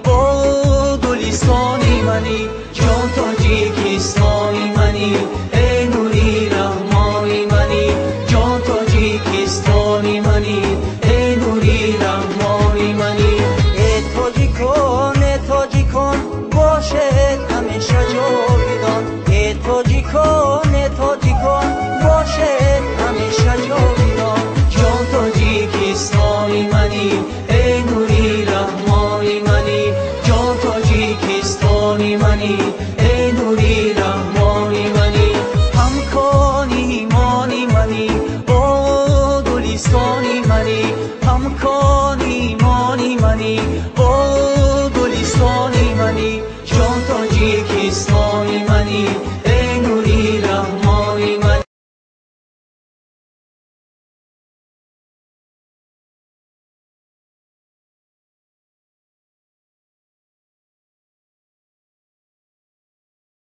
او گلستانی منی، جان تاجیکستانی منی، ای نوری رحمانی منی، جان تاجیکستانی منی، ای نوری رحمانی منی. ای تاجیکان باشد همیشه جاودان، ای تاجیکان باشد همیشه جاودان، جان تاجیکستانی منی، ای نوری رحمانی منی، جان تاجیکستانی منی، ای نوری رحمانی منی. همکانی ایمانی منی، او گلستانی منی، همکانی ایمانی منی، او گلستانی منی، جان تاجیکستانی منی،